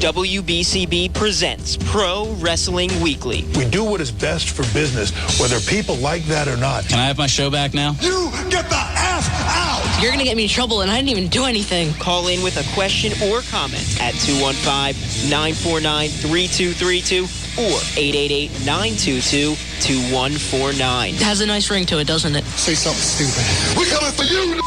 WBCB presents Pro Wrestling Weekly. We do what is best for business, whether people like that or not. Can I have my show back now? You get the F out! You're going to get me in trouble, and I didn't even do anything. Call in with a question or comment at 215-949-3232 or 888-922-2149. It has a nice ring to it, doesn't it? Say something stupid. We're coming for you!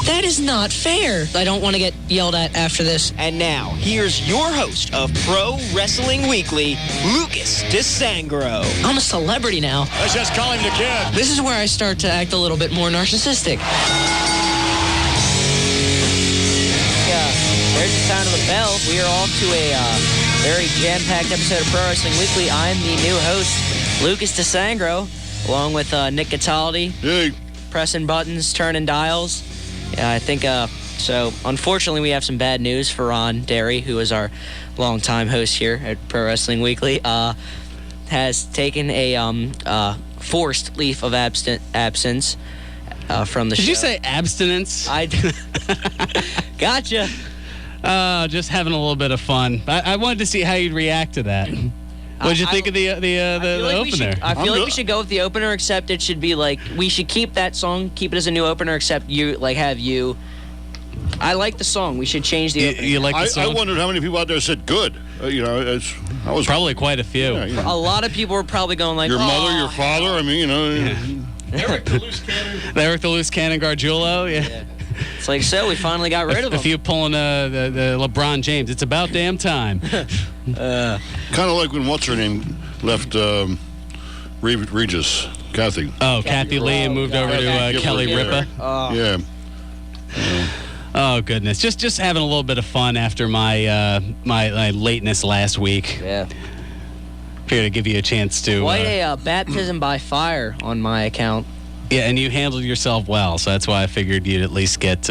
That is not fair. I don't want to get yelled at after this. And now, here's your host of Pro Wrestling Weekly, Lucas the Sangro. I'm a celebrity now. Let's just call him the Kid. This is where I start to act a little bit more narcissistic. There's the sound of the bell. We are off to a very jam-packed episode of Pro Wrestling Weekly. I'm the new host, Lucas the Sangro, along with Nick Cataldi. Hey. Pressing buttons, turning dials. Yeah, I think, so unfortunately we have some bad news for Ron Derry, who is our longtime host here at Pro Wrestling Weekly, has taken a forced leave of absence from the show. Did you say abstinence? I gotcha. Just having a little bit of fun. I wanted to see how you'd react to that. What did you think of the opener? I feel like we should go with the opener, except it should be like, we should keep that song, keep it as a new opener, except you, like, have you. I like the song. We should change the opening. You like the song? I wondered how many people out there said good. I was probably quite a few. Yeah. A lot of people were probably going like, your mother, your father, I mean, Eric the Loose Cannon. Eric the Loose Cannon Gargiulo, yeah. It's like, so we finally got rid of him. A few pulling the LeBron James. It's about damn time. kind of like when what's-her-name left Regis, Kathy. Oh, Kathy Lee and moved over to Kelly Ripa. Yeah. Oh, goodness. Just having a little bit of fun after my lateness last week. Yeah. Here to give you a chance to... Quite a baptism by fire on my account. Yeah, and you handled yourself well, so that's why I figured you'd at least get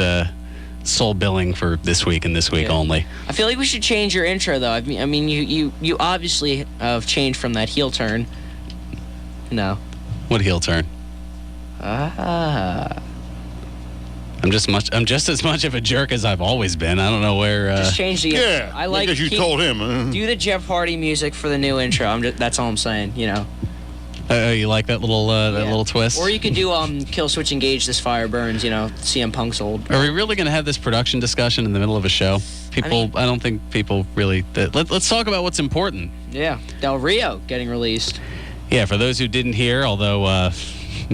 soul billing for this week and this week only. I feel like we should change your intro, though. I mean, you obviously have changed from that heel turn. No. What heel turn? Ah. I'm just as much of a jerk as I've always been. I don't know where... Just change the intro. Yeah, I like because you told him. Do the Jeff Hardy music for the new intro. That's all I'm saying, you know. You like that little little twist? Or you could do Kill Switch Engage This Fire Burns, CM Punk's old. Are we really going to have this production discussion in the middle of a show? I don't think people really... Let's talk about what's important. Yeah, Del Rio getting released. Yeah, for those who didn't hear, although I'm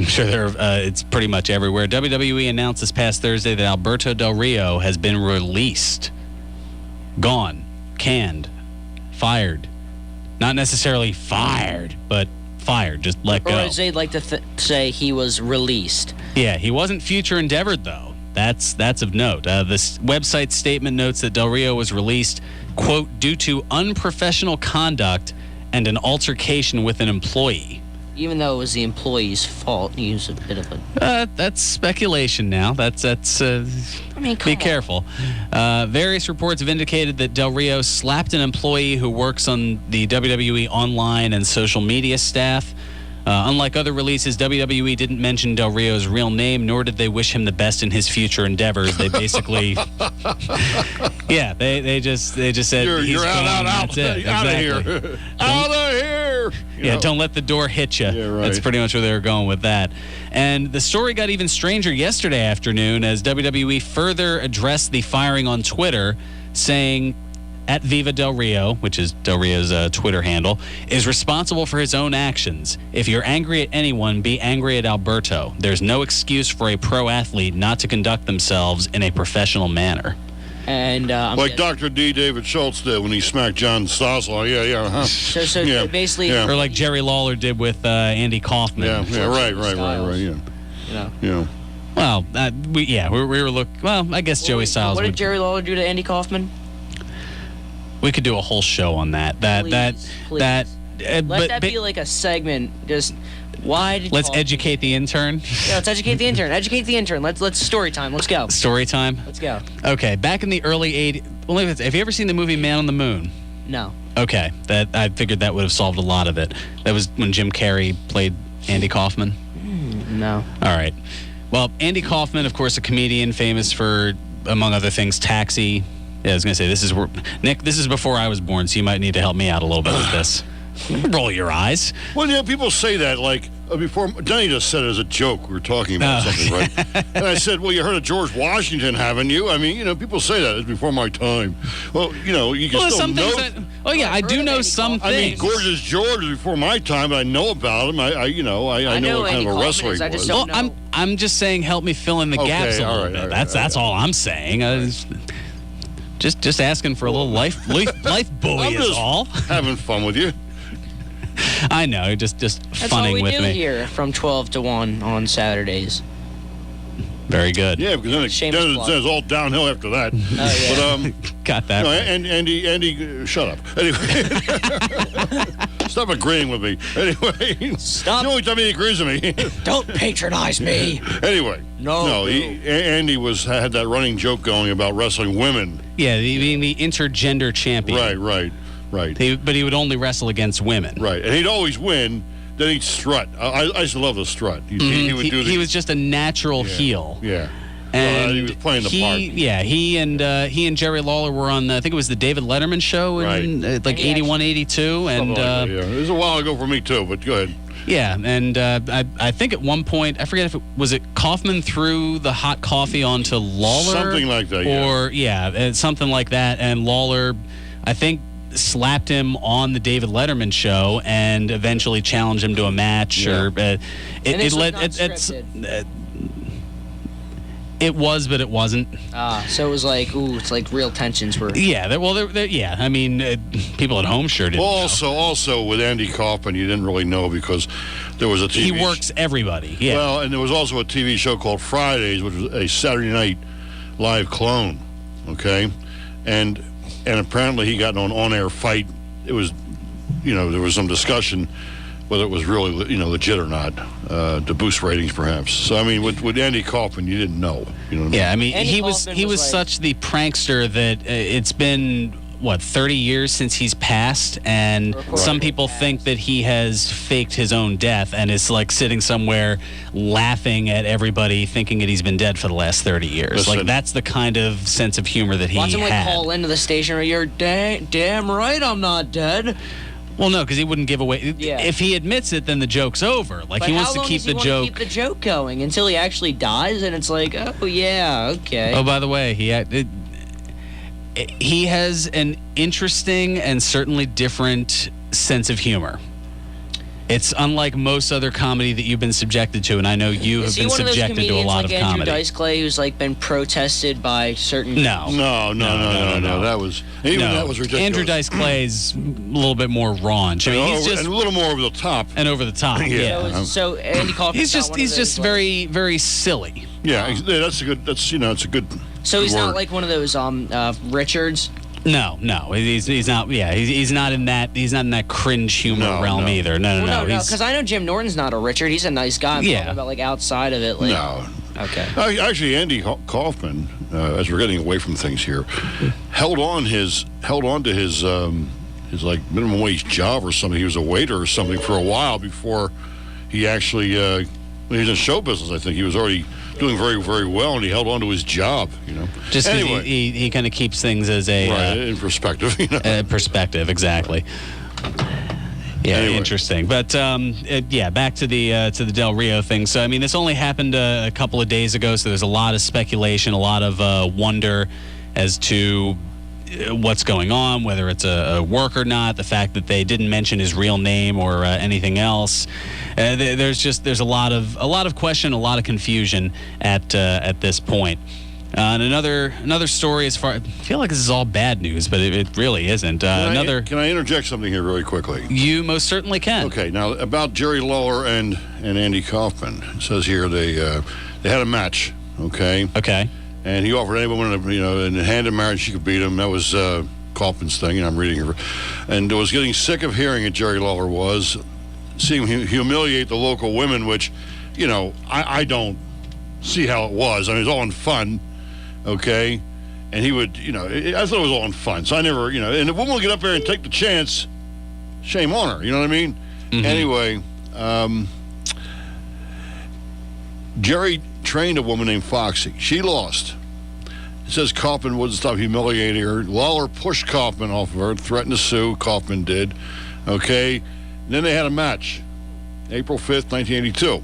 sure it's pretty much everywhere, WWE announced this past Thursday that Alberto Del Rio has been released. Gone. Canned. Fired. Not necessarily fired, but... fired, just let go. Or as they'd like to say, he was released. Yeah, he wasn't future endeavored, though. That's of note. This website statement notes that Del Rio was released, quote, due to unprofessional conduct and an altercation with an employee. Even though it was the employee's fault, he was a bit of a... That's speculation now. That's be careful. Various reports have indicated that Del Rio slapped an employee who works on the WWE online and social media staff. Unlike other releases, WWE didn't mention Del Rio's real name, nor did they wish him the best in his future endeavors. They basically... yeah, they just said, you're out, that's it. Out exactly. of here. Out of here! Don't let the door hit you. Yeah, right. That's pretty much where they were going with that. And the story got even stranger yesterday afternoon as WWE further addressed the firing on Twitter, saying... at Viva Del Rio, which is Del Rio's Twitter handle, is responsible for his own actions. If you're angry at anyone, be angry at Alberto. There's no excuse for a pro athlete not to conduct themselves in a professional manner. And like Dr. D. David Schultz did when he smacked John Stossel. Yeah. So yeah. basically... Yeah. Or like Jerry Lawler did with Andy Kaufman. Yeah, right, yeah. Well, we were looking... Well, I guess Joey Styles What did Jerry Lawler do to Andy Kaufman? We could do a whole show on that. Please. Let that be like a segment. Just why did let's educate the intern. Yeah, let's educate the intern. Educate the intern. Let's story time. Let's go. Story time. Let's go. Okay, back in the early '80s. Well, have you ever seen the movie Man on the Moon? No. Okay, I figured that would have solved a lot of it. That was when Jim Carrey played Andy Kaufman. No. All right. Well, Andy Kaufman, of course, a comedian famous for, among other things, Taxi, Yeah, I was going to say, Nick, this is before I was born, so you might need to help me out a little bit with this. Roll your eyes. Well, yeah, people say that, like, before. Denny just said it as a joke. We were talking about something, right? And I said, well, you heard of George Washington, haven't you? I mean, people say that. It's before my time. Well, you can still know. I do know some things. I mean, Gorgeous George was before my time, but I know about him. I know what kind of a wrestler he was. Well, I'm just saying, help me fill in the gaps a little bit. That's all I'm saying. Just asking for a little life buoy is all. Having fun with you. I know, just That's funning with me. That's all we do here from 12 to 1 on Saturdays. Very good. Yeah, because then it's all downhill after that. Oh, yeah. But, got that. Andy, shut up. Anyway, stop agreeing with me. Anyway, stop. The only time he agrees with me. Don't patronize me. Anyway, Andy had that running joke going about wrestling women. Yeah, being the intergender champion. Right. But he would only wrestle against women. Right, and he'd always win. Then he'd strut. I used to love the strut. He was just a natural heel. Yeah. And he was playing the part. Yeah, he and Jerry Lawler were on, I think it was the David Letterman show in 81, 82. And, it was a while ago for me, too, but go ahead. Yeah, and I think at one point, I forget if it Kaufman threw the hot coffee onto Lawler? Something like that, yeah. Or, something like that. And Lawler, I think, slapped him on the David Letterman show and eventually challenged him to a match. Yeah. Or it was, but it wasn't. So it was like, it's like real tensions were. Yeah, I mean, people at home sure didn't. Well, also with Andy Kaufman, you didn't really know because there was a TV. He works everybody. Yeah. Well, and there was also a TV show called Fridays, which was a Saturday night live clone. Okay, and apparently he got in an on-air fight. It was, there was some discussion whether it was really, legit or not, to boost ratings, perhaps. So, I mean, with Andy Kaufman, you didn't know. You know what I mean? Andy he was such the prankster that it's been 30 years since he's passed, and some people think that he has faked his own death and is like sitting somewhere laughing at everybody thinking that he's been dead for the last 30 years. Listen, like, that's the kind of sense of humor that he had. Watch him call into the station, you're damn right I'm not dead. Well, no, because he wouldn't give away. Yeah. If he admits it, then the joke's over. Like, but he wants to keep the joke. Keep the joke going until he actually dies, and it's like, oh yeah, okay. Oh, by the way, he has an interesting and certainly different sense of humor. It's unlike most other comedy that you've been subjected to, and I know you have been subjected to a lot of comedy. Andrew Dice Clay, who's been protested by certain. No. That was ridiculous. Andrew Dice Clay's a little bit more raunch. I mean, he's just and a little more over the top. And over the top. Yeah. So Andy Kaufman. He's just very, very silly. Yeah, it's a good. So he's not like one of those Richards. No, he's not. Yeah, he's not in that. He's not in that cringe humor realm either. No. Because I know Jim Norton's not a Richard. He's a nice guy. I'm talking about outside of it. No. Okay. Actually, Andy Kaufman, as we're getting away from things here, held on to his minimum wage job or something. He was a waiter or something for a while before he actually he was in show business. I think he was already doing very, very well, and he held on to his job, Just anyway, he kind of keeps things as a... in perspective, perspective, exactly. Yeah, anyway. Interesting. But, back to the Del Rio thing. So, I mean, this only happened a couple of days ago, so there's a lot of speculation, a lot of wonder as to what's going on, whether it's a work or not, the fact that they didn't mention his real name or anything else. There's a lot of question, a lot of confusion at this point. And another story as far, I feel like this is all bad news, but it really isn't. Can I interject something here really quickly? You most certainly can. Okay, now about Jerry Lawler and Andy Kaufman. It says here they had a match. Okay. Okay. And he offered any woman, in hand in marriage, she could beat him. That was Kaufman's thing, and I'm reading here. And was getting sick of hearing it, Jerry Lawler was, seeing him humiliate the local women, which, I don't see how it was. I mean, it was all in fun, okay? And he would, I thought it was all in fun. So I never, and if a woman would get up there and take the chance, shame on her, you know what I mean? Mm-hmm. Anyway, Jerry trained a woman named Foxy. She lost. It says Kaufman wouldn't stop humiliating her. Lawler pushed Kaufman off of her, threatened to sue. Kaufman did. Okay. And then they had a match. April 5th, 1982.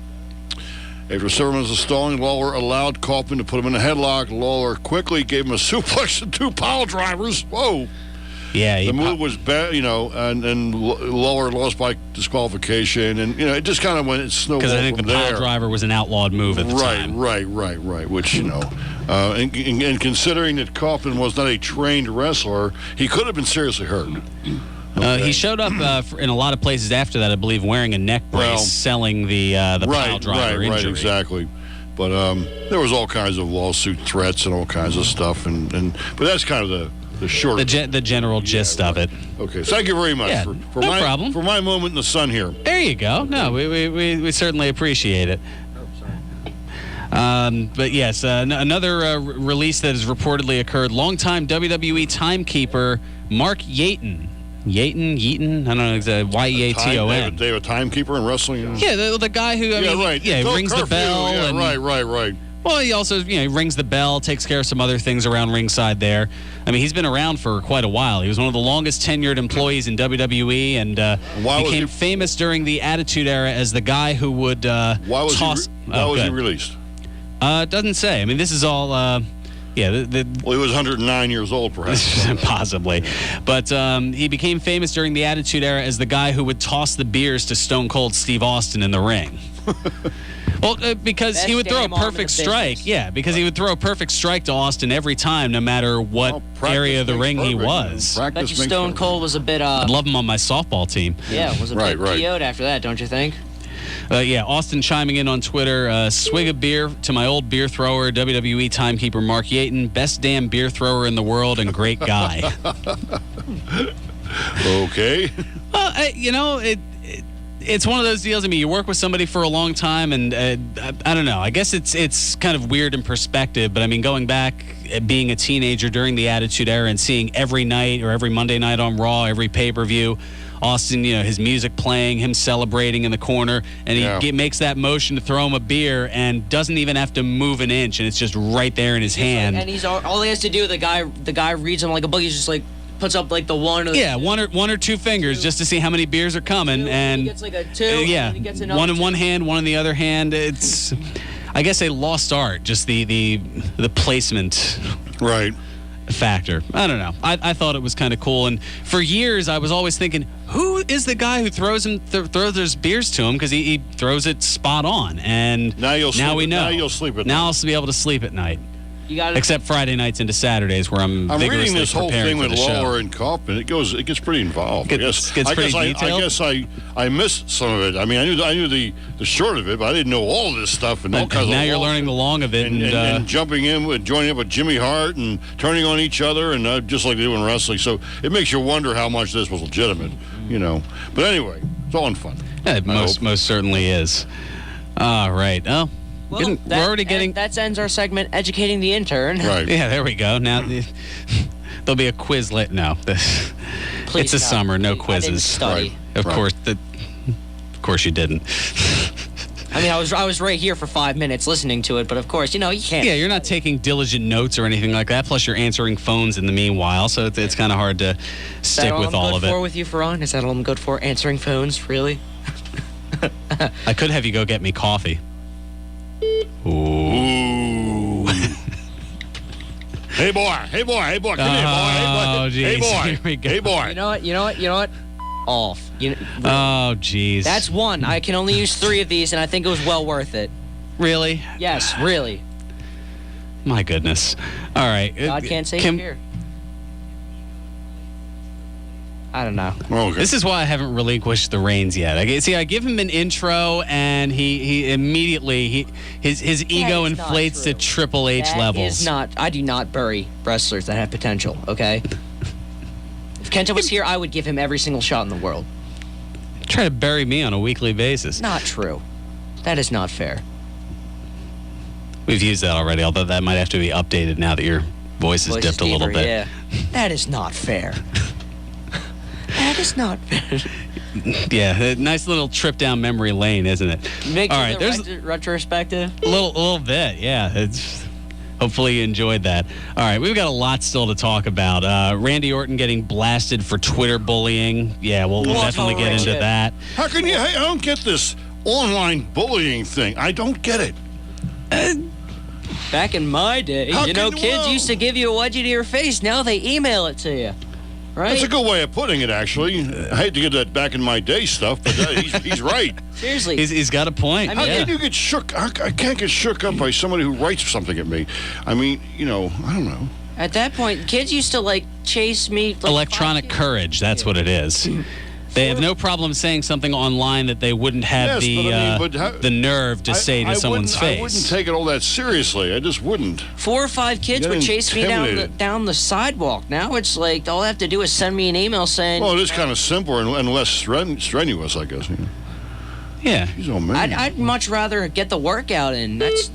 After several minutes of stalling, Lawler allowed Kaufman to put him in a headlock. Lawler quickly gave him a suplex and 2 pile drivers. Whoa. Yeah. The move was bad, and Lawler lost by disqualification. And, it just kind of went, it snowballed because I think from the pile there. driver was an outlawed move at the time. Right. Which, and considering that Kaufman was not a trained wrestler, he could have been seriously hurt. Okay. He showed up in a lot of places after that, I believe, wearing a neck brace, selling the pile driver injury. Right, exactly. But there was all kinds of lawsuit threats and all kinds of stuff, but that's kind of the short, the general gist of it. Okay, thank you very much for no my problem. For my moment in the sun here. There you go. No, we certainly appreciate it. But yes, another release that has reportedly occurred. Longtime WWE timekeeper Mark Yeaton. Yeaton, I don't know exactly. Yeaton. They have a timekeeper in wrestling. Yeah, the guy who rings the bell. Yeah, and, right. Well, he also he rings the bell, takes care of some other things around ringside there. I mean, he's been around for quite a while. He was one of the longest tenured employees in WWE, and became famous during the Attitude Era as the guy who would toss. Why was he released? Doesn't say. I mean, this is all. Well, he was 109 years old, perhaps. Possibly. But he became famous during the Attitude Era as the guy who would toss the beers to Stone Cold Steve Austin in the ring. Well, because Best he would throw a damn arm in perfect the strike. business. Yeah, because he would throw a perfect strike to Austin every time, no matter what area of the ring he was. Bet you Stone Cold was a bit, I'd love him on my softball team. yeah, was a bit PO'd after that, don't you think? Austin chiming in on Twitter, swig of beer to my old beer thrower, WWE timekeeper Mark Yeaton, best damn beer thrower in the world and great guy. Okay. Well, it's one of those deals. I mean, you work with somebody for a long time, and I don't know. I guess it's kind of weird in perspective, but I mean, going back, being a teenager during the Attitude Era and seeing every night or every Monday night on Raw, every pay-per-view, Austin, his music playing, him celebrating in the corner, and he makes that motion to throw him a beer and doesn't even have to move an inch, and it's just right there in his hand. And he's all he has to do. The guy reads him like a book. He's just like puts up like the one. One or two fingers just to see how many beers are coming, and he gets like a 2. And he gets another one in 2. one hand, one in the other hand. It's, I guess, a lost art. Just the placement. Right. Factor. I don't know. I thought it was kind of cool, and for years I was always thinking, who is the guy who throws those beers to him, because he throws it spot on, and now we know. Now you'll sleep at night. Now I'll be able to sleep at night. Except Friday nights into Saturdays, where I'm reading this whole thing with Lawler Lawler and Kaufman. It gets pretty involved. Gets pretty detailed. I guess I missed some of it. I mean, I knew the short of it, but I didn't know all of this stuff and all kinds of. Now you're learning the long of it, and jumping in with joining up with Jimmy Hart and turning on each other, and just like they do in wrestling. So it makes you wonder how much this was legitimate, But anyway, it's all in fun. It most certainly is. All right. Oh. Well, we're already getting. That ends our segment, Educating the Intern. Right. Yeah, there we go. Now there'll be a quiz lit. No, it's a summer. No quizzes. I didn't study. Right. Of course you didn't. I mean, I was right here for 5 minutes listening to it, but of course, you can't. Yeah, you're not taking diligent notes or anything like that. Plus, you're answering phones in the meanwhile, so it's kind of hard to stick with all of it. Is that all I'm good for with you, Fearon? Is that all I'm good for? Answering phones, really? I could have you go get me coffee. Ooh. Hey boy, come here, boy. Hey boy. Geez. Hey boy. Here we go. Hey boy. You know what? Off. Oh, jeez. That's one. I can only use 3 of these, and I think it was well worth it. Really? Yes, really. My goodness. All right. God can't save you here. I don't know. Okay. This is why I haven't relinquished the reins yet. I give him an intro, and he immediately his ego inflates to Triple H levels. I do not bury wrestlers that have potential. Okay. If Kenta was here, I would give him every single shot in the world. Try to bury me on a weekly basis. Not true. That is not fair. We've used that already, although that might have to be updated now that your voice has dipped a little bit. Yeah. That is not fair. That is not fair. Yeah, a nice little trip down memory lane, isn't it? Make All right, there's retrospective. A little bit, yeah. Hopefully you enjoyed that. All right, we've got a lot still to talk about. Randy Orton getting blasted for Twitter bullying. Yeah, we'll definitely get into that. How can you? I don't get this online bullying thing. I don't get it. Back in my day, kids used to give you a wedgie to your face. Now they email it to you. Right? That's a good way of putting it, actually. I hate to get that back in my day stuff, but he's right. Seriously. He's got a point. How can you get shook? I can't get shook up by somebody who writes something at me. I mean, I don't know. At that point, kids used to, chase me. Electronic courage, that's what it is. They have no problem saying something online that they wouldn't have the nerve to say to someone's face. I wouldn't take it all that seriously. I just wouldn't. 4 or 5 kids would chase me down the sidewalk. Now it's like all they have to do is send me an email saying. Well, it is kind of simpler and less strenuous, I guess. Yeah. He's all man. I'd much rather get the workout in. That's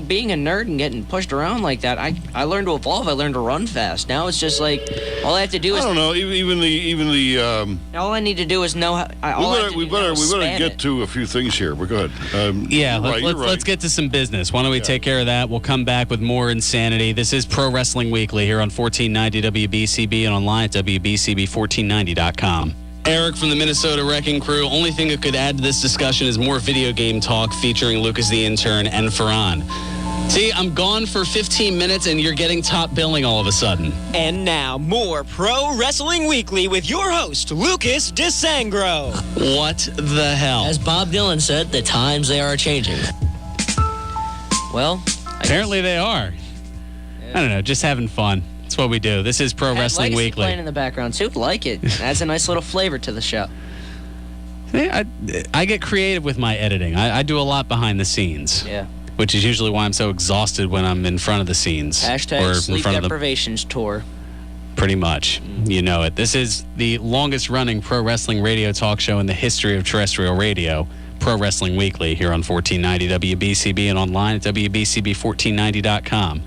being a nerd and getting pushed around like that. I learned to evolve. I learned to run fast. Now it's just like all I have to do is. I don't know. Even the. All I need to do is know how. We better get to a few things here. We're good. Let's get to some business. Why don't we take care of that? We'll come back with more insanity. This is Pro Wrestling Weekly here on 1490 WBCB and online at WBCB1490.com. Eric from the Minnesota Wrecking Crew. Only thing that could add to this discussion is more video game talk featuring Lucas the Intern and Fearon. See, I'm gone for 15 minutes and you're getting top billing all of a sudden. And now, more Pro Wrestling Weekly with your host, Lucas DeSangro. What the hell? As Bob Dylan said, the times they are changing. Well, apparently they are. I don't know, just having fun. That's what we do. This is Pro Wrestling Legacy Weekly. Playing in the background too. Like it. Adds a nice little flavor to the show. I get creative with my editing. I do a lot behind the scenes. Yeah. Which is usually why I'm so exhausted when I'm in front of the scenes. Hashtag sleep deprivations tour. Pretty much. You know it. This is the longest running pro wrestling radio talk show in the history of terrestrial radio. Pro Wrestling Weekly here on 1490 WBCB and online at WBCB1490.com.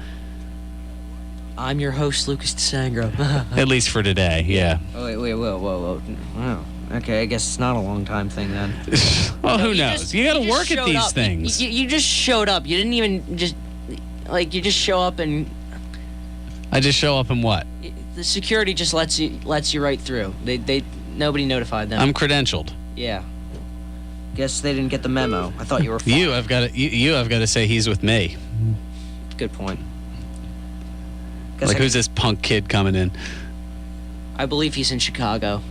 I'm your host, Lucas DeSangro. At least for today, yeah. Oh, wait, whoa. Wow. Okay, I guess it's not a long time thing then. Well, who knows? You got to work at these things. You just showed up. You didn't even you just show up and. I just show up and what? The security just lets you right through. Nobody notified them. I'm credentialed. Yeah. Guess they didn't get the memo. I thought you were fine. You have got to say he's with me. Good point. Who's this punk kid coming in? I believe he's in Chicago.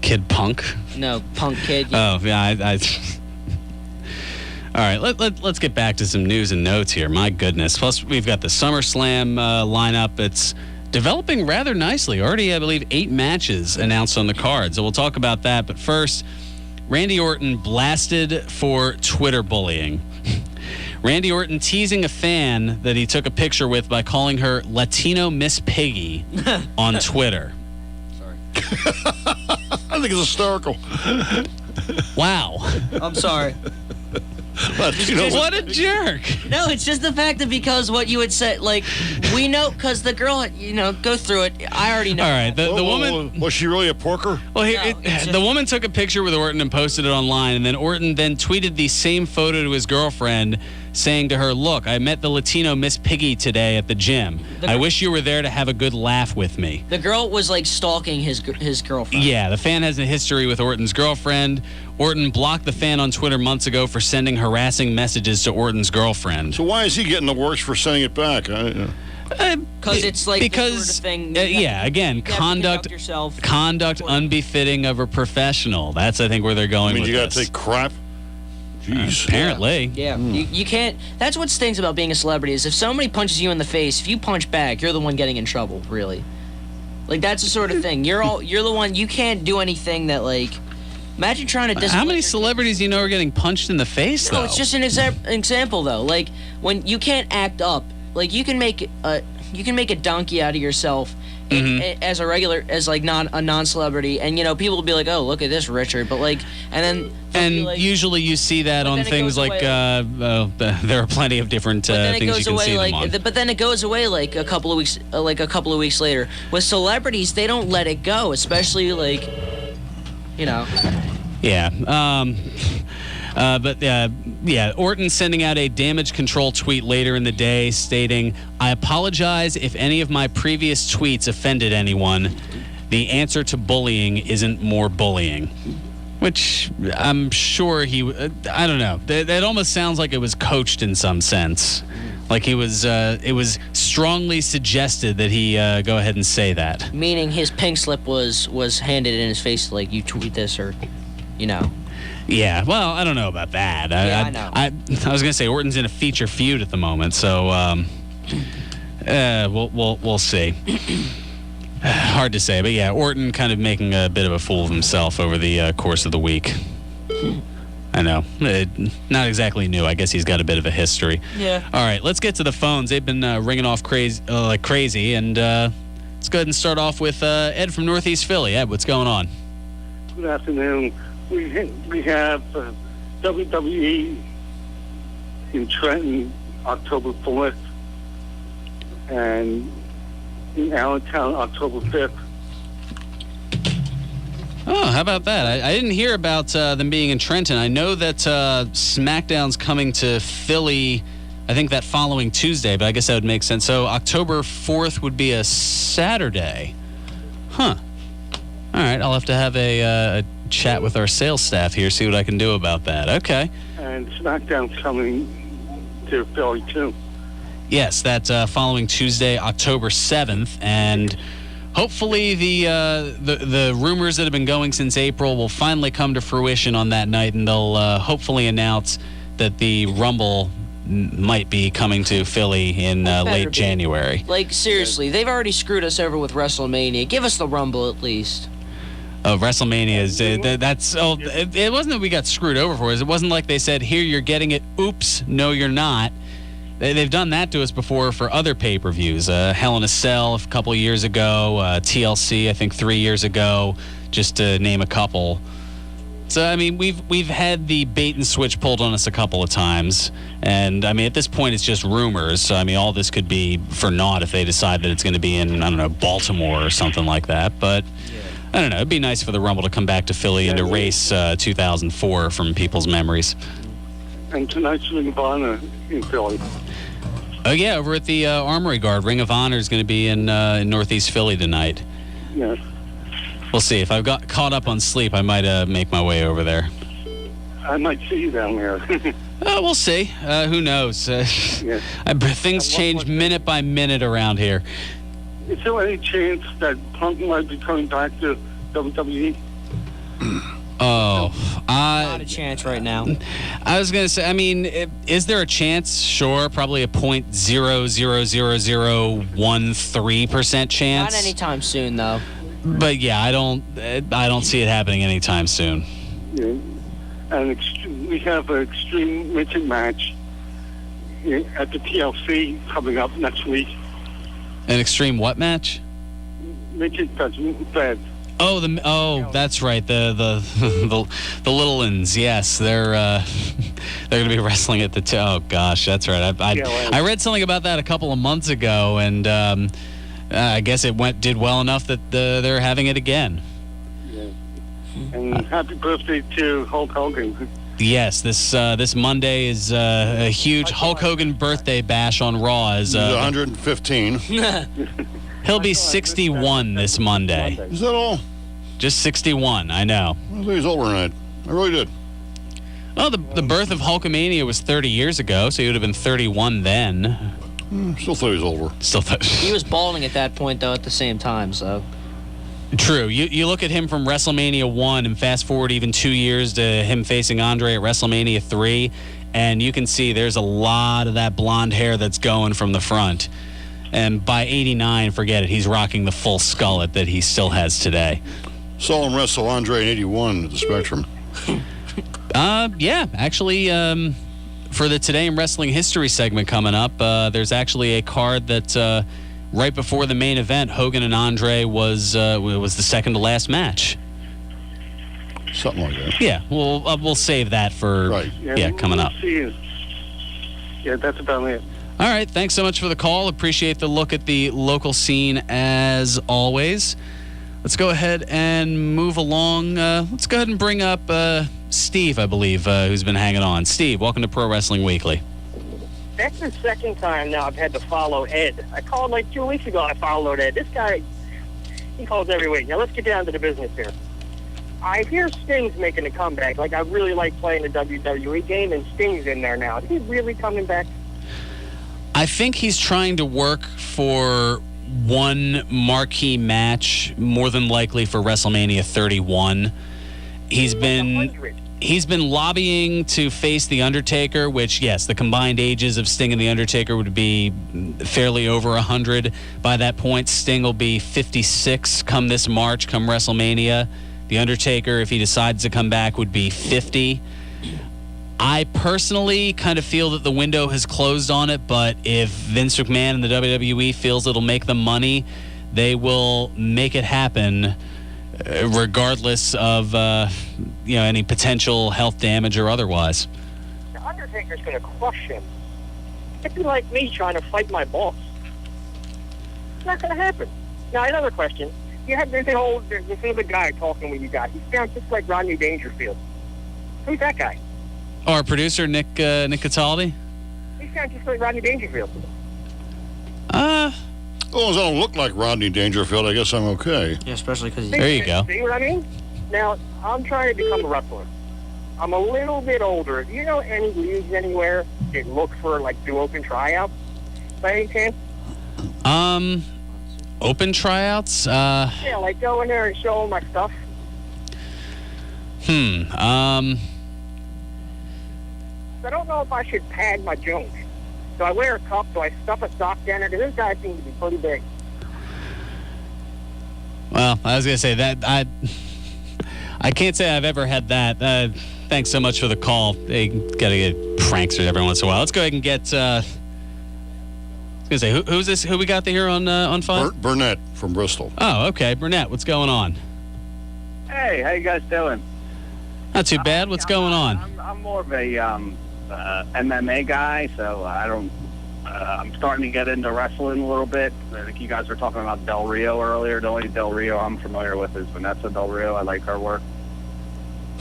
Kid Punk? No, Punk Kid. Oh, yeah. All right, let's get back to some news and notes here. My goodness. Plus, we've got the SummerSlam lineup. It's developing rather nicely. Already, I believe, 8 matches announced on the card. So we'll talk about that. But first, Randy Orton blasted for Twitter bullying. Randy Orton teasing a fan that he took a picture with by calling her Latino Miss Piggy on Twitter. Sorry. I think it's hysterical. Wow. I'm sorry. What a jerk. No, it's just the fact that because what you would say, we know, because the girl, go through it. I already know. All right, the woman. Was she really a porker? Well, the woman took a picture with Orton and posted it online, and then Orton then tweeted the same photo to his girlfriend, saying to her, "Look, I met the Latino Miss Piggy today at the gym. I wish you were there to have a good laugh with me." The girl was stalking his girlfriend. Yeah, the fan has a history with Orton's girlfriend. Orton blocked the fan on Twitter months ago for sending harassing messages to Orton's girlfriend. So why is he getting the works for sending it back? Because it's the sort of thing. Again, conduct unbefitting of a professional. That's, I think, where they're going with this. You got to take crap? Jeez. Apparently. Yeah. You can't. That's what stings about being a celebrity is if somebody punches you in the face, if you punch back, you're the one getting in trouble, really. That's the sort of thing. You're the one, you can't do anything that, imagine trying to discipline. How many celebrities do you know are getting punched in the face, though? No, it's just an example, though. When you can't act up, you can make a donkey out of yourself as a non-celebrity, and people will be like, "Oh, look at this, Richard," but usually you see that on things there are plenty of different things you can see them on. But then it goes away a couple of weeks later. With celebrities, they don't let it go, especially Yeah. Yeah, Orton sending out a damage control tweet later in the day stating, "I apologize if any of my previous tweets offended anyone. The answer to bullying isn't more bullying." Which I'm sure I don't know. That almost sounds like it was coached in some sense. Like it was strongly suggested that he go ahead and say that. Meaning his pink slip was handed in his face, like, you tweet this or, you know. Yeah, well, I don't know about that. Yeah, I know. I was gonna say Orton's in a feature feud at the moment, so we'll see. Hard to say, but yeah, Orton kind of making a bit of a fool of himself over the course of the week. I know. Not exactly new. I guess he's got a bit of a history. Yeah. All right, let's get to the phones. They've been ringing off like crazy, and let's go ahead and start off with Ed from Northeast Philly. Ed, what's going on? Good afternoon. We have WWE in Trenton, October 4th, and in Allentown, October 5th. Oh, how about that? I didn't hear about them being in Trenton. I know that SmackDown's coming to Philly, I think that following Tuesday, but I guess that would make sense. So October 4th would be a Saturday. Huh. All right, I'll have to have a chat with our sales staff here, see what I can do about that. Okay. And SmackDown's coming to Philly, too. Yes, that's following Tuesday, October 7th, and hopefully the rumors that have been going since April will finally come to fruition on that night, and they'll hopefully announce that the Rumble might be coming to Philly in late January. Like, seriously, they've already screwed us over with WrestleMania. Give us the Rumble at least. Oh, WrestleMania is it wasn't that we got screwed over for it. It wasn't like they said, "Here, you're getting it. Oops, no, you're not." They've done that to us before for other pay-per-views. Hell in a Cell a couple of years ago, TLC I think 3 years ago, just to name a couple. So I mean, we've had the bait and switch pulled on us a couple of times, and I mean at this point it's just rumors. So I mean all this could be for naught if they decide that it's going to be in, I don't know, Baltimore or something like that. But I don't know. It'd be nice for the Rumble to come back to Philly and erase 2004 from people's memories. And tonight's Ring of Honor in Philly. Oh, yeah, over at the Armory Guard. Ring of Honor is going to be in Northeast Philly tonight. Yes. We'll see. If I've got caught up on sleep, I might make my way over there. I might see you down there. We'll see. Who knows? Yes. Things change minute by minute around here. Is there any chance that Punk might be coming back to WWE? Oh, Not a chance right now. I was going to say, I mean, is there a chance? Sure, probably a 0.00013% chance. Not anytime soon, though. But yeah, I don't see it happening anytime soon. Yeah. And we have an Extreme Midget match at the TLC coming up next week. An Extreme what match? Midget Fed. Oh, that's right. The little ones. Yes, they're going to be wrestling at the. Oh gosh, that's right. I read something about that a couple of months ago, and I guess it did well enough that they're having it again. Yeah. And happy birthday to Hulk Hogan. Yes, this Monday is a huge Hulk Hogan birthday bash on Raw. Is 115. He'll be 61 this Monday. Is that all? Just 61, I know. I thought he was older than that. I really did. Oh, the birth of Hulkamania was 30 years ago, so he would have been 31 then. Still thought he was older. He was balding at that point, though, at the same time, so. True. You look at him from WrestleMania 1 and fast forward even 2 years to him facing Andre at WrestleMania 3, and you can see there's a lot of that blonde hair that's going from the front. And by 89, forget it, he's rocking the full skullet that he still has today. Saw him wrestle Andre in 81 at the Spectrum. Yeah, actually, for the Today in Wrestling History segment coming up, there's actually a card that right before the main event, Hogan and Andre was the second to last match. Something like that. Yeah, we'll save that for coming up. See you. Yeah, that's about it. All right, thanks so much for the call. Appreciate the look at the local scene as always. Let's go ahead and move along. Let's go ahead and bring up Steve, I believe, who's been hanging on. Steve, welcome to Pro Wrestling Weekly. That's the second time now I've had to follow Ed. I called like 2 weeks ago. I followed Ed. This guy, he calls every week. Now let's get down to the business here. I hear Sting's making a comeback. Like, I really like playing the WWE game, and Sting's in there now. Is he really coming back? I think he's trying to work for one marquee match, more than likely for WrestleMania 31. He's been lobbying to face The Undertaker, which, yes, the combined ages of Sting and The Undertaker would be fairly over 100 by that point. Sting will be 56 come this March, come WrestleMania. The Undertaker, if he decides to come back, would be 50. I personally kind of feel that the window has closed on it, but if Vince McMahon and the WWE feels it'll make them money, they will make it happen, regardless of any potential health damage or otherwise. The Undertaker's going to crush him. It'd be like me trying to fight my boss. It's not going to happen. Now, another question. You have this other guy talking with you guys. He sounds just like Rodney Dangerfield. Who's that guy? Oh, our producer, Nick Cataldi? He sounds just like Rodney Dangerfield. As long as I don't look like Rodney Dangerfield, I guess I'm okay. Yeah, especially because There you go. See what I mean? Now, I'm trying to become a wrestler. I'm a little bit older. Do you know any leagues anywhere that look for, like, do open tryouts by any chance? Open tryouts? Yeah, like go in there and show them my stuff. I don't know if I should pad my junk. Do I wear a cup? Do I stuff a sock down there? Because this guy seems to be pretty big. Well, I was going to say that I can't say I've ever had that. Thanks so much for the call. They got to get pranksters every once in a while. Let's go ahead and get... I was going to say, who's this? Who we got here on phone? Burnett from Bristol. Oh, okay. Burnett, what's going on? Hey, how you guys doing? Not too bad. What's going on? I'm more of a MMA guy, so I'm starting to get into wrestling a little bit. I think you guys were talking about Del Rio earlier. The only Del Rio I'm familiar with is Vanessa Del Rio. I like her work.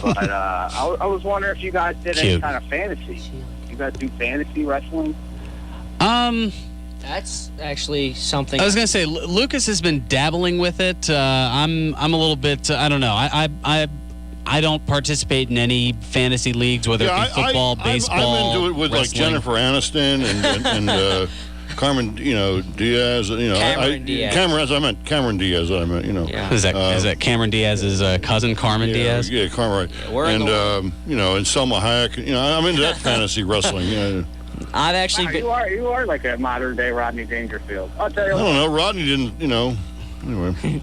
But I was wondering if you guys did any kind of fantasy. You guys do fantasy wrestling? That's actually something. I was going to say, Lucas has been dabbling with it. I'm a little bit, I don't know. I don't participate in any fantasy leagues, whether it be football, baseball, I'm into it with wrestling. like Jennifer Aniston and Carmen, Diaz. Cameron Diaz. I meant Cameron Diaz. Yeah. Is that Cameron Diaz's cousin, Carmen Diaz? Yeah, Carmen. Right. Yeah, and Selma Hayek. I'm into that fantasy wrestling. Yeah. I've actually been. You are like a modern day Rodney Dangerfield. I'll tell you. I don't know. Rodney didn't. Anyway.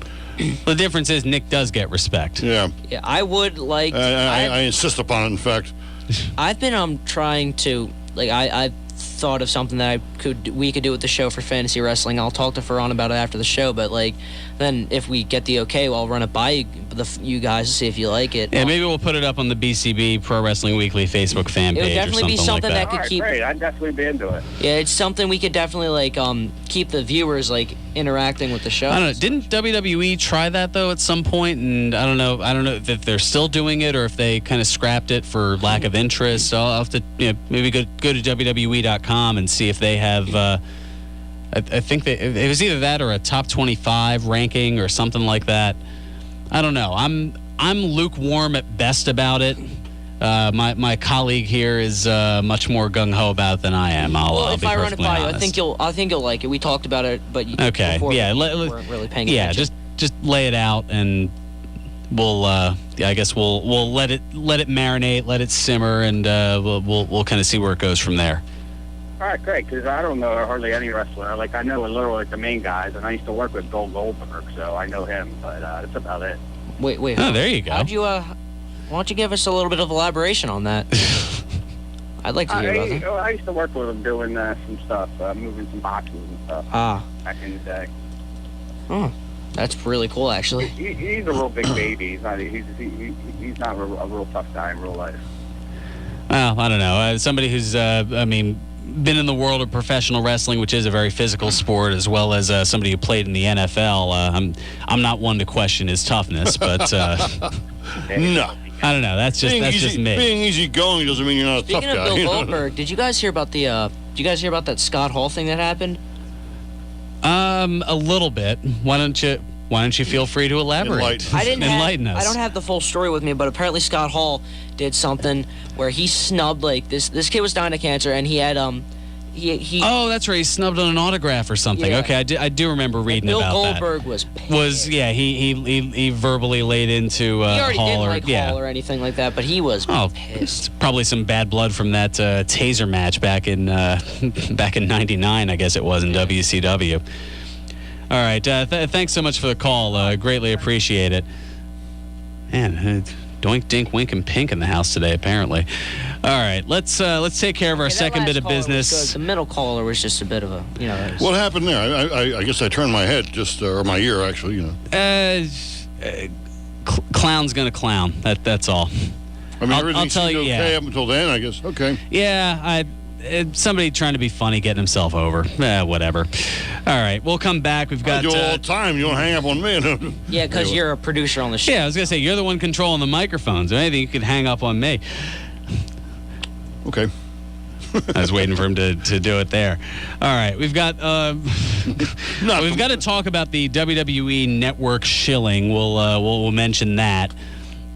The difference is Nick does get respect. Yeah. Yeah, I would like. I insist upon it. In fact, I've been trying to I've thought of something that we could do with the show for fantasy wrestling. I'll talk to Fearon about it after the show, but then if we get the okay, I'll run it by you guys to see if you like it. Yeah, maybe we'll put it up on the BCB Pro Wrestling Weekly Facebook fan page. It would definitely be something like that could keep. Great, I'd definitely be into it. Yeah, it's something we could definitely keep the viewers interacting with the show. I don't know. Didn't WWE try that though at some point? And I don't know if they're still doing it or if they kind of scrapped it for lack of interest. So I'll have to maybe go to WWE.com and see if they have. I think it was either that or a top 25 ranking or something like that. I don't know. I'm lukewarm at best about it. My colleague here is much more gung ho about it than I am. I'll if be I run it by you, honest. I think you'll like it. We talked about it, but okay, before yeah, we weren't really paying yeah, attention. just lay it out, and we'll I guess we'll let it marinate, let it simmer, and we'll kind of see where it goes from there. All right, great, because I don't know hardly any wrestler. I know literally the main guys, and I used to work with Goldberg, so I know him, but that's about it. Wait. Oh, there you go. How'd you, why don't you give us a little bit of elaboration on that? I'd like to hear about that. I used to work with him doing some stuff, moving some boxes and stuff back in the day. Oh, that's really cool, actually. He's a real big baby. He's not a real tough guy in real life. Well, I don't know. Somebody who's, been in the world of professional wrestling, which is a very physical sport, as well as somebody who played in the NFL, I'm not one to question his toughness, but No. I don't know. That's just me. Being easygoing doesn't mean you're not a Speaking tough guy. of Bill Goldberg, did you guys hear about that Scott Hall thing that happened? A little bit. Why don't you feel free to elaborate? Enlighten us. I don't have the full story with me, but apparently Scott Hall did something where he snubbed this kid was dying of cancer, and he had he Oh, that's right. He snubbed on an autograph or something. Yeah. Okay, I do remember reading Bill about Goldberg that. was pissed. He verbally laid into He already Hall didn't like Hall or anything like that, but he was pissed. Probably some bad blood from that taser match back in '99, I guess it was, in WCW. All right, thanks so much for the call. Greatly appreciate it. Man, doink, dink, wink, and pink in the house today, apparently. All right, let's take care of our second bit of business. The middle caller was just a bit of a, What happened there? I guess I turned my head, or my ear, actually. Clown's gonna clown. That's all. I mean, everything I'll tell seemed you, okay yeah. up until then, I guess. Okay. Yeah, somebody trying to be funny, getting himself over. Whatever. All right, we'll come back. We've got. I do all the time. You don't hang up on me. Yeah, because you're a producer on the show. Yeah, I was gonna say you're the one controlling the microphones. Anything you could hang up on me. Okay. I was waiting for him to do it there. All right, we've got to talk about the WWE Network shilling. We'll mention that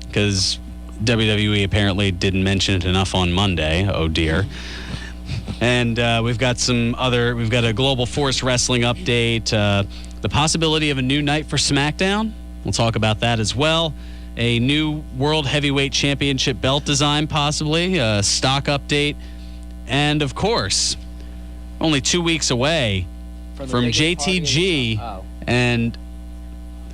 because WWE apparently didn't mention it enough on Monday. Oh dear. And we've got a Global Force Wrestling update. The possibility of a new night for SmackDown. We'll talk about that as well. A new World Heavyweight Championship belt design, possibly. A stock update. And, of course, only 2 weeks away from JTG and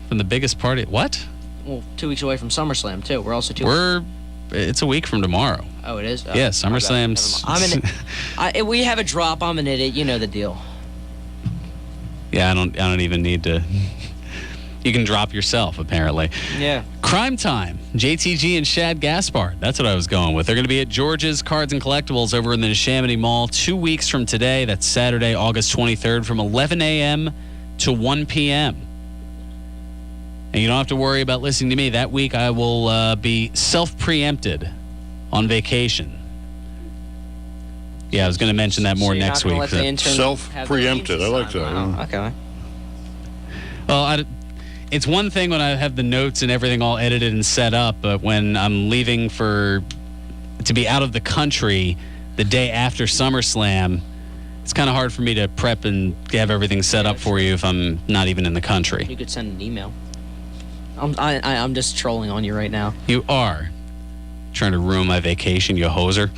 from the biggest party. What? Well, 2 weeks away from SummerSlam, too. We're also 2 weeks. It's a week from tomorrow. Oh, it is? Oh, yeah, SummerSlam's... We have a drop. I'm an idiot. You know the deal. Yeah, I don't even need to... You can drop yourself, apparently. Yeah. Crime Time. JTG and Shad Gaspard. That's what I was going with. They're going to be at George's Cards and Collectibles over in the Neshaminy Mall 2 weeks from today. That's Saturday, August 23rd from 11 a.m. to 1 p.m. And you don't have to worry about listening to me. That week I will be self-preempted on vacation. Yeah, I was going to mention that more next week. Self-preempted. I like that. Wow. Okay. Well, it's one thing when I have the notes and everything all edited and set up, but when I'm leaving to be out of the country the day after SummerSlam, it's kind of hard for me to prep and have everything set up for you if I'm not even in the country. You could send an email. I'm just trolling on you right now. You are trying to ruin my vacation, you hoser.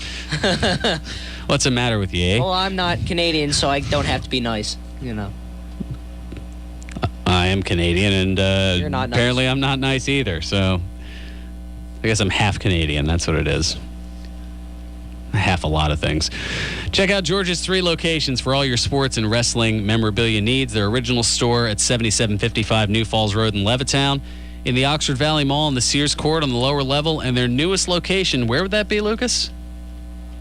What's the matter with you, eh? Well, I'm not Canadian, so I don't have to be nice, I am Canadian, and You're not nice. Apparently I'm not nice either, so I guess I'm half Canadian. That's what it is. Half a lot of things. Check out George's 3 locations for all your sports and wrestling memorabilia needs. Their original store at 7755 New Falls Road in Levittown, in the Oxford Valley Mall in the Sears Court on the lower level, and their newest location, where would that be, Lucas?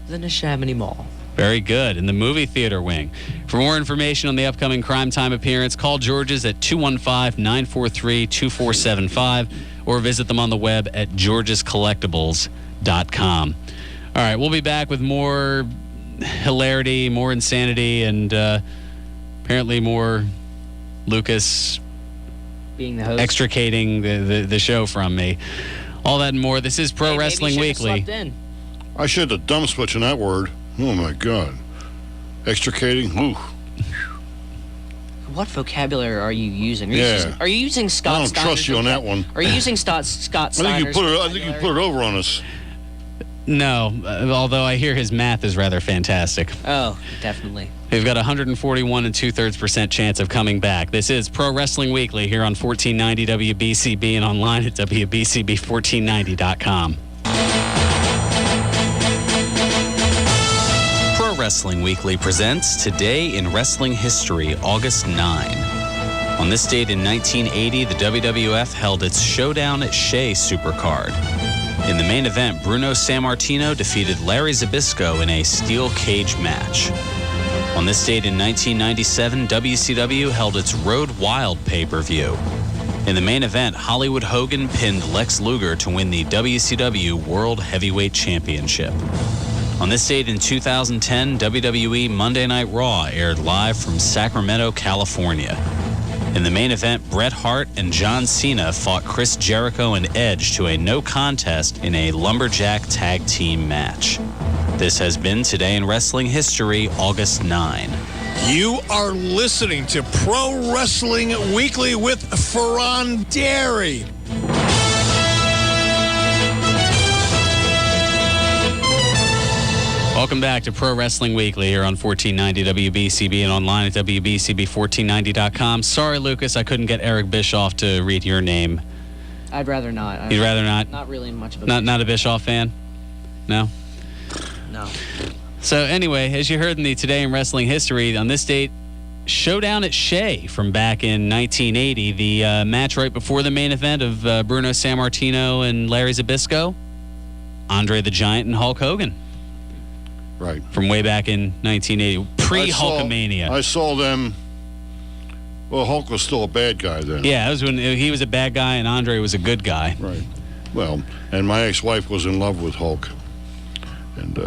The Neshaminy Mall. Very good. In the movie theater wing. For more information on the upcoming Crime Time appearance, call George's at 215-943-2475 or visit them on the web at georgescollectibles.com. All right, we'll be back with more hilarity, more insanity, and apparently more Lucas being the host, extricating the show from me. All that and more. This is Pro Wrestling Weekly. I should have dumb switch on that word. Oh, my God. Extricating? Ooh. What vocabulary are you using? Are you using Scott I don't trust you on that one. Are you using Scott Steiner's I think you put it over on us. No, although I hear his math is rather fantastic. Oh, definitely. They've got a 141 2/3% chance of coming back. This is Pro Wrestling Weekly here on 1490 WBCB and online at WBCB1490.com. Pro Wrestling Weekly presents Today in Wrestling History, August 9. On this date in 1980, the WWF held its Showdown at Shea Supercard. In the main event, Bruno Sammartino defeated Larry Zbyszko in a steel cage match. On this date in 1997, WCW held its Road Wild pay-per-view. In the main event, Hollywood Hogan pinned Lex Luger to win the WCW World Heavyweight Championship. On this date in 2010, WWE Monday Night Raw aired live from Sacramento, California. In the main event, Bret Hart and John Cena fought Chris Jericho and Edge to a no contest in a lumberjack tag team match. This has been Today in Wrestling History, August 9. You are listening to Pro Wrestling Weekly with Fearon Dairy. Welcome back to Pro Wrestling Weekly here on 1490 WBCB and online at WBCB1490.com. Sorry, Lucas, I couldn't get Eric Bischoff to read your name. I'd rather not. You'd rather not? Not really much of a Not a Bischoff fan? No? No. So anyway, as you heard in the Today in Wrestling History, on this date, Showdown at Shea from back in 1980, the match right before the main event of Bruno Sammartino and Larry Zbyszko, Andre the Giant and Hulk Hogan. Right. From way back in 1980, pre-Hulkamania. I saw them. Well, Hulk was still a bad guy then. Yeah, that was when he was a bad guy and Andre was a good guy. Right. Well, and my ex-wife was in love with Hulk. And,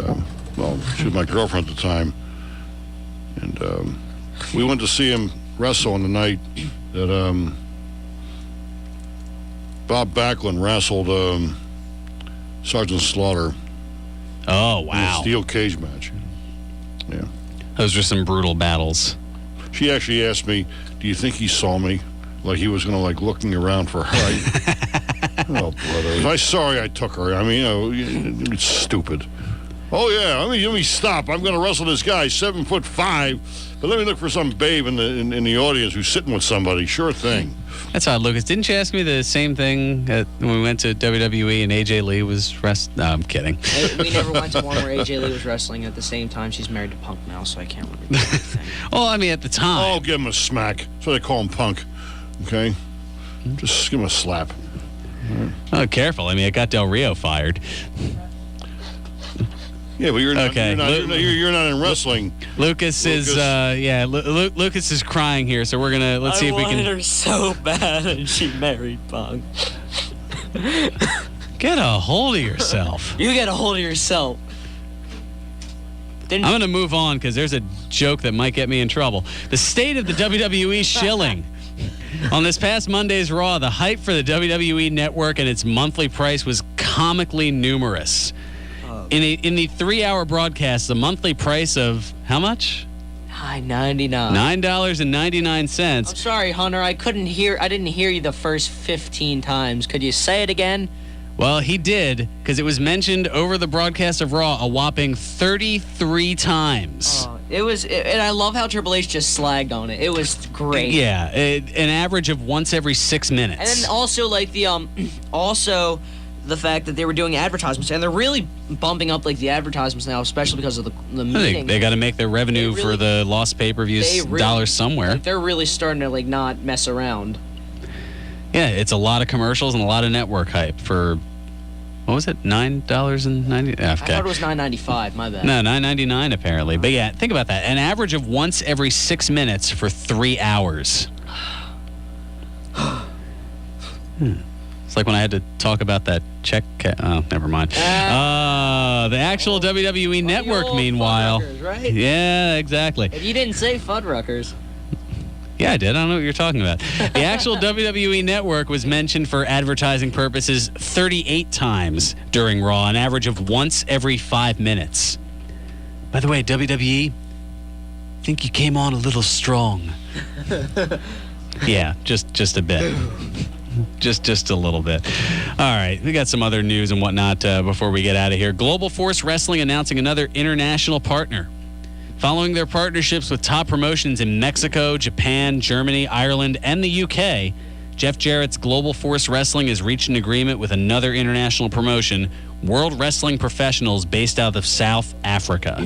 well, she was my girlfriend at the time. And we went to see him wrestle on the night that Bob Backlund wrestled Sergeant Slaughter. Oh, wow. Steel cage match. Yeah. Those were some brutal battles. She actually asked me, do you think he saw me? Like he was going to, like, looking around for her. Oh, brother. I'm sorry I took her. I mean, it's stupid. Oh, yeah. Let me stop. I'm going to wrestle this guy, 7'5", but let me look for some babe in the audience who's sitting with somebody. Sure thing. That's odd, Lucas. Didn't you ask me the same thing when we went to WWE and AJ Lee was wrestling? No, I'm kidding. We never went to one where AJ Lee was wrestling at the same time. She's married to Punk now, so I can't remember anything. Well, I mean, at the time. Oh, give him a smack. That's what they call him, Punk. Okay? Just give him a slap. Oh, careful. I mean, it got Del Rio fired. Yeah, but you're not. Okay. You're not in wrestling. Lucas is Lucas is crying here, so we're gonna see if we can. I wanted her so bad, and she married Punk. Get a hold of yourself. You get a hold of yourself. I'm gonna move on because there's a joke that might get me in trouble. The state of the WWE shilling. On this past Monday's Raw, the hype for the WWE Network and its monthly price was comically numerous. In the 3-hour broadcast, the monthly price of how much? $9.99. $9.99. I'm sorry, Hunter. I didn't hear you the first 15 times. Could you say it again? Well, he did, because it was mentioned over the broadcast of Raw a whopping 33 times. And I love how Triple H just slagged on it. It was great. Yeah, an average of once every 6 minutes. And then also, like, the fact that they were doing advertisements, and they're really bumping up like the advertisements now, especially because of the meetings. They got to make their revenue for the lost pay-per-views dollars somewhere. Like, they're really starting to like not mess around. Yeah, it's a lot of commercials and a lot of network hype for what was it? $9.90? I thought it was $9.95. My bad. No, $9.99 apparently. But yeah, think about that. An average of once every 6 minutes for 3 hours. It's like when I had to talk about that check. Oh, never mind. The actual WWE Network, meanwhile. Fuddruckers, right? Yeah, exactly. And you didn't say Fuddruckers. Yeah, I did. I don't know what you're talking about. The actual WWE Network was mentioned for advertising purposes 38 times during Raw, an average of once every 5 minutes. By the way, WWE, I think you came on a little strong. Yeah, just a bit. Just a little bit. All right, we got some other news and whatnot before we get out of here. Global Force Wrestling announcing another international partner. Following their partnerships with top promotions in Mexico, Japan, Germany, Ireland, and the UK, Jeff Jarrett's Global Force Wrestling has reached an agreement with another international promotion, World Wrestling Professionals, based out of South Africa.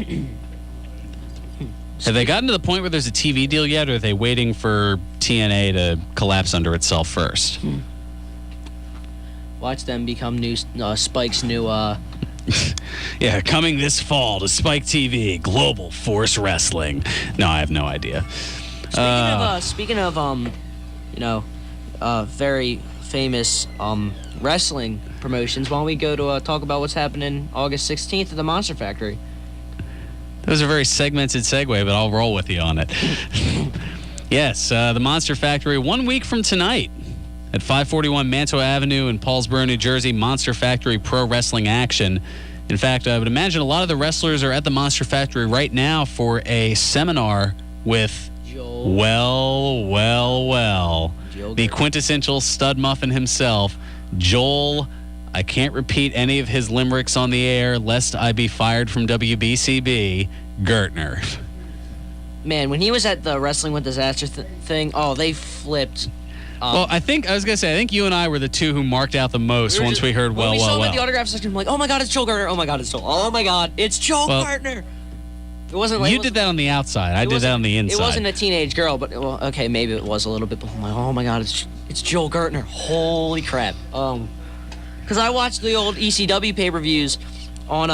Have they gotten to the point where there's a TV deal yet, or are they waiting for TNA to collapse under itself first? watch them become new Spike's new. Yeah, coming this fall to Spike TV, Global Force Wrestling. No, I have no idea. Speaking of very famous wrestling promotions, why don't we go to talk about what's happening August 16th at the Monster Factory? That was a very segmented segue, but I'll roll with you on it. Yes, the Monster Factory, 1 week from tonight at 541 Mantua Avenue in Paulsboro, New Jersey, Monster Factory Pro Wrestling action. In fact, I would imagine a lot of the wrestlers are at the Monster Factory right now for a seminar with, Joel. the quintessential stud muffin himself, Joel. I can't repeat any of his limericks on the air lest I be fired from WBCB, Gertner. Man, when he was at the Wrestling with Disaster thing, they flipped. Well, I think you and I were the two who marked out the most once we heard when we saw him at the autograph section, I'm like, oh my God, it's Joel Gertner. Oh my God, it's Joel. Oh my God, it's Joel Gertner. It wasn't like you did that on the outside. I did that on the inside. It wasn't a teenage girl, but okay, maybe it was a little bit. But I'm like, oh my God, it's Joel Gertner. Holy crap. Because I watched the old ECW pay-per-views on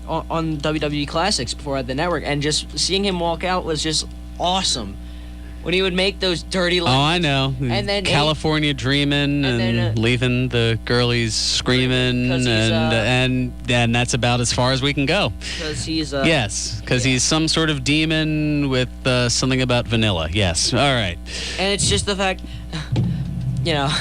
WWE Classics before at the network, and just seeing him walk out was just awesome. When he would make those dirty lines. Oh, I know. And then California dreaming and leaving the girlies screaming, and that's about as far as we can go. Because he's because he's some sort of demon with something about vanilla. Yes. All right. And it's just the fact, don't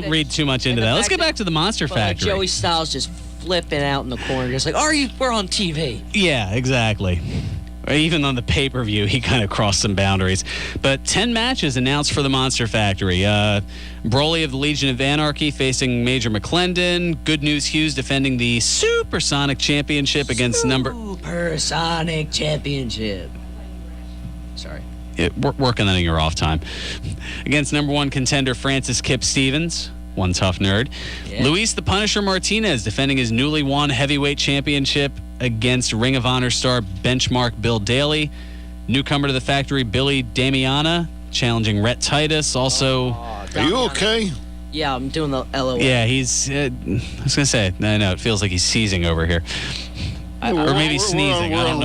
read too much into that. Let's get back to the Monster Factory. Joey Styles just flipping out in the corner, just like, we're on TV. Yeah, exactly. Even on the pay-per-view, he kind of crossed some boundaries. But 10 matches announced for the Monster Factory. Broly of the Legion of Anarchy facing Major McClendon. Good News Hughes defending the Supersonic Championship against Supersonic Championship. Sorry. Working on your off time. Against number one contender Francis Kip Stevens. One tough nerd. Yeah. Luis the Punisher Martinez defending his newly won heavyweight championship against Ring of Honor star Benchmark Bill Daly. Newcomer to the factory, Billy Damiana, challenging Rhett Titus. Also, are you okay? Yeah, I'm doing the LOL. Yeah, he's, I was going to say, I know, it feels like he's seizing over here. Or maybe sneezing. We're on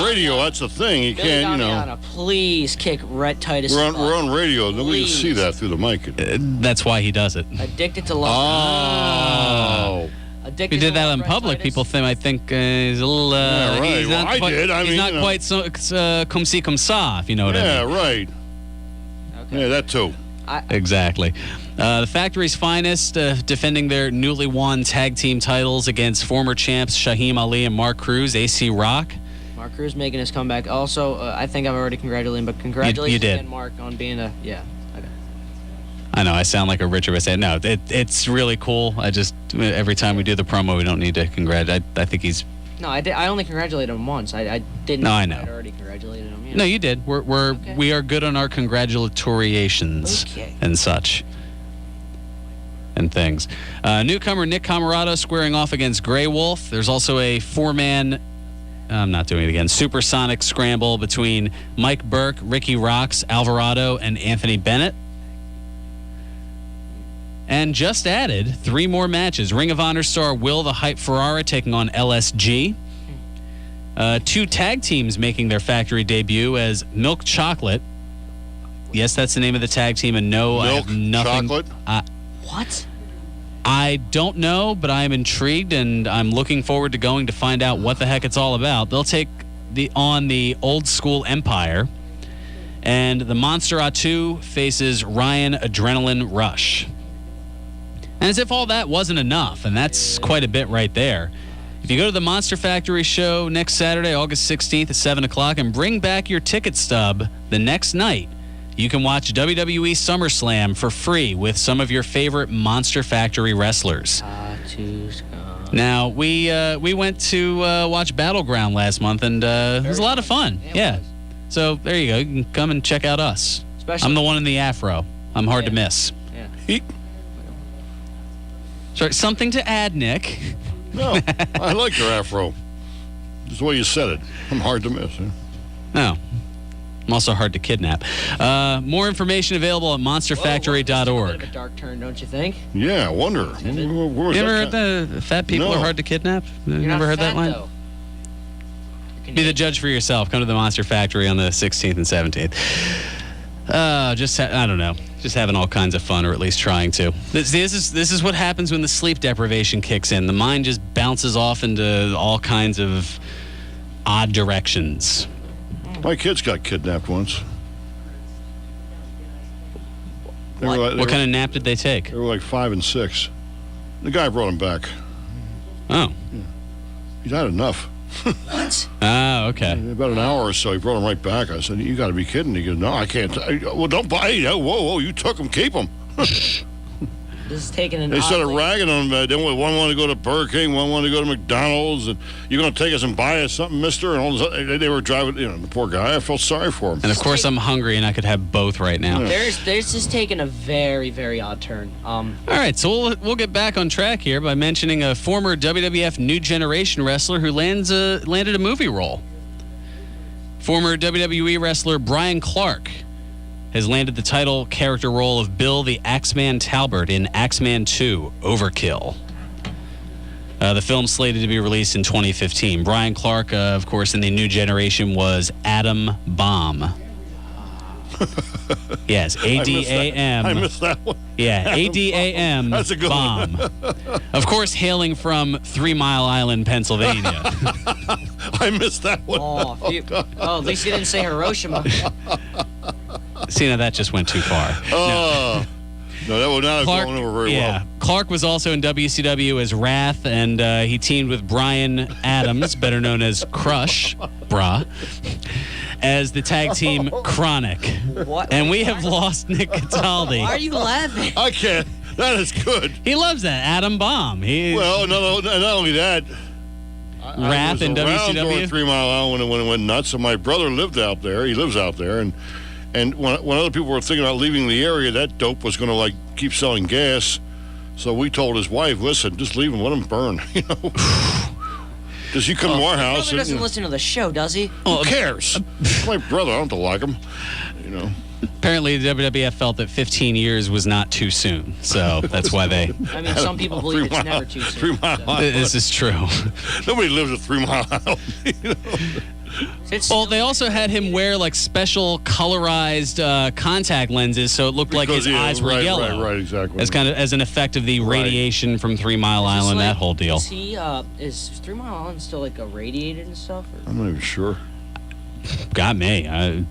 radio. That's the thing. You Billy can't, Damiana, please kick Rhett Titus. We're on radio. Nobody can see that through the mic. That's why he does it. Addicted to love. If you did that in public, people might think he's a little. Yeah, right. He's not quite so comme ci comme ça, if you know what I mean. Yeah, right. Okay. Yeah, that too. Exactly. The Factory's finest defending their newly won tag team titles against former champs Shaheem Ali and Mark Cruz, AC Rock. Mark Cruz making his comeback. Also, I think I've already congratulated him, but congratulations again, Mark, on being a. Yeah. Okay. I know, I sound like a Richard, but I say no. It's really cool. I just every time we do the promo, we don't need to congratulate. I think he's. No, I did. I only congratulated him once. I didn't. No, I know. I'd already congratulated him. No, you did. We are good on our congratulatoriations and such. And things. Newcomer Nick Camarado squaring off against Grey Wolf. There's also a four-man, I'm not doing it again, supersonic scramble between Mike Burke, Ricky Rocks, Alvarado, and Anthony Bennett. And just added 3 more matches. Ring of Honor star Will the Hype Ferrara taking on LSG. 2 tag teams making their factory debut as Milk Chocolate. Yes, that's the name of the tag team, and no, I have nothing. Chocolate? What? I don't know, but I'm intrigued, and I'm looking forward to going to find out what the heck it's all about. They'll take on the Old School Empire, and the Monster Atu faces Ryan Adrenaline Rush. And as if all that wasn't enough, and that's quite a bit right there. If you go to the Monster Factory show next Saturday, August 16th at 7 o'clock, and bring back your ticket stub the next night, you can watch WWE SummerSlam for free with some of your favorite Monster Factory wrestlers. Now, we went to watch Battleground last month, and it was a lot of fun. Yeah. So there you go. You can come and check out us. I'm the one in the afro. I'm hard to miss. Yeah. Sorry, something to add, Nick? No, I like your afro. Just the way you said it. I'm hard to miss. Huh? No. I'm also hard to kidnap. More information available at monsterfactory.org. A bit of a dark turn, don't you think? Yeah, I wonder. Where was You that ever heard the fat people are hard to kidnap? You You're never not heard that fat, line? though. Be the judge for yourself. Come to the Monster Factory on the 16th and 17th. I don't know. Just having all kinds of fun, or at least trying to. This is what happens when the sleep deprivation kicks in. The mind just bounces off into all kinds of odd directions. My kids got kidnapped once. What kind of nap did they take? They were like 5 and 6. The guy brought them back. Oh. Yeah. He'd had enough. What? Ah, okay. About an hour or so, he brought him right back. I said, "You got to be kidding." He goes, "No, I can't." Well, don't buy it. Whoa, you took them, keep them. This is taking an They started oddly- ragging on him. Then one wanted to go to Burger King, one wanted to go to McDonald's, and you're going to take us and buy us something, mister? And all this, they were driving, the poor guy. I felt sorry for him. And of course, I'm hungry and I could have both right now. There's just taken a very, very odd turn. All right, so we'll get back on track here by mentioning a former WWF New Generation wrestler who landed a movie role. Former WWE wrestler Brian Clark has landed the title character role of Bill the Axeman Talbot in Axeman 2 Overkill. The film slated to be released in 2015. Brian Clark, of course, in the New Generation was Adam Bomb. Yes, A-D-A-M. I missed that one. Yeah, A-D-A-M. That's a good Bomb. one. Of course, hailing from 3 Mile Island, Pennsylvania. I missed that one. At least you didn't say Hiroshima. See, now that just went too far. No, that would not have gone over very well. Clark was also in WCW as Wrath, and he teamed with Brian Adams, better known as Crush, as the tag team Chronic. What? And we have lost Nick Cataldi. Why are you laughing? I can't. That is good. He loves that. Adam Bomb. Well, not only that. Wrath in WCW? During 3 Mile Island when it went nuts, and my brother lived out there. He lives out there, and when other people were thinking about leaving the area, that dope was going to keep selling gas. So we told his wife, "Listen, just leave him, let him burn." Does he come to our house? He doesn't listen to the show, does he? Who cares? My brother, I don't have to like him. Apparently, the WWF felt that 15 years was not too soon, so that's why they. I mean, some people believe it's never too soon. 3 Mile Island. This is true. Nobody lives at 3 Mile Island. Well, they also had him wear special colorized contact lenses, so it looked like his eyes were yellow. Right, exactly. As an effect of the radiation from 3 Mile Island, that whole deal. Is 3 Mile Island still irradiated and stuff? I'm not even sure. Got me. I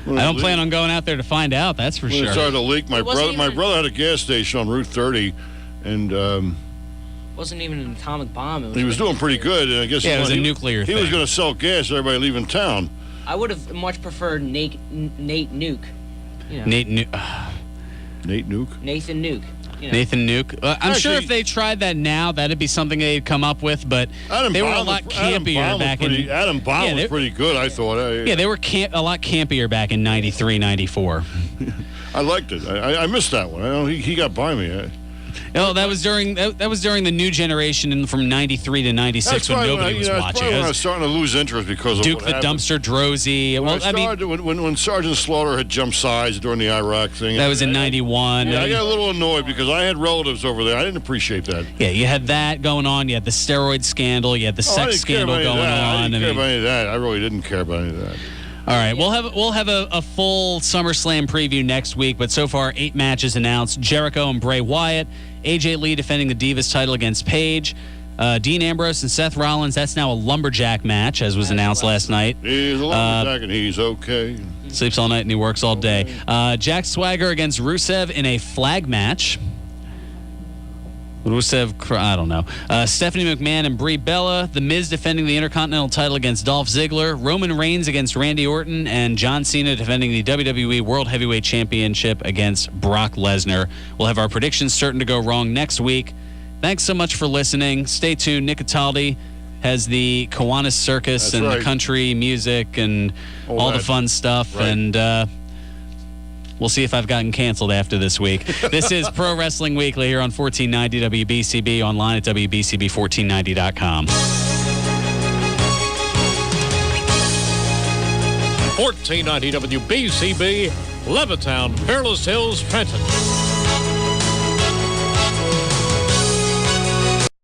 don't plan on going out there to find out. That's for sure. It started to leak. My brother had a gas station on Route 30, and wasn't even an atomic bomb. He was doing pretty good. And I guess it was a nuclear thing. He was going to sell gas to everybody leaving town. I would have much preferred Nate Nuke. Nate Nuke. Nate Nuke? Nathan Nuke. Nathan Nuke. I'm sure if they tried that now, that'd be something they'd come up with, but they were a lot campier back in... Adam Bomb was pretty good, I thought. They were a lot campier back in 93, 94. I liked it. I missed that one. He got by me. No, that was during the New Generation from 93 to 96 when nobody was watching. When I was starting to lose interest because of Duke what the happened. Dumpster Drosy. When Sergeant Slaughter had jumped sides during the Iraq thing. That was in 91. Yeah, I got a little annoyed because I had relatives over there. I didn't appreciate that. Yeah, you had that going on. You had the steroid scandal. You had the sex scandal going on. I didn't care about any of that. I really didn't care about any of that. All right, we'll have a full SummerSlam preview next week, but so far 8 matches announced. Jericho and Bray Wyatt, AJ Lee defending the Divas title against Paige, Dean Ambrose and Seth Rollins. That's now a lumberjack match, as was announced last night. He's a lumberjack and he's okay. Sleeps all night and he works all day. Jack Swagger against Rusev in a flag match. Rusev, I don't know. Stephanie McMahon and Brie Bella. The Miz defending the Intercontinental title against Dolph Ziggler. Roman Reigns against Randy Orton. And John Cena defending the WWE World Heavyweight Championship against Brock Lesnar. We'll have our predictions certain to go wrong next week. Thanks so much for listening. Stay tuned. Nick Cataldi has the Kiwanis Circus and the country music and all the fun stuff. Right. And we'll see if I've gotten canceled after this week. This is Pro Wrestling Weekly here on 1490 WBCB, online at WBCB1490.com. 1490 WBCB, Levittown, Fairless Hills, Trenton.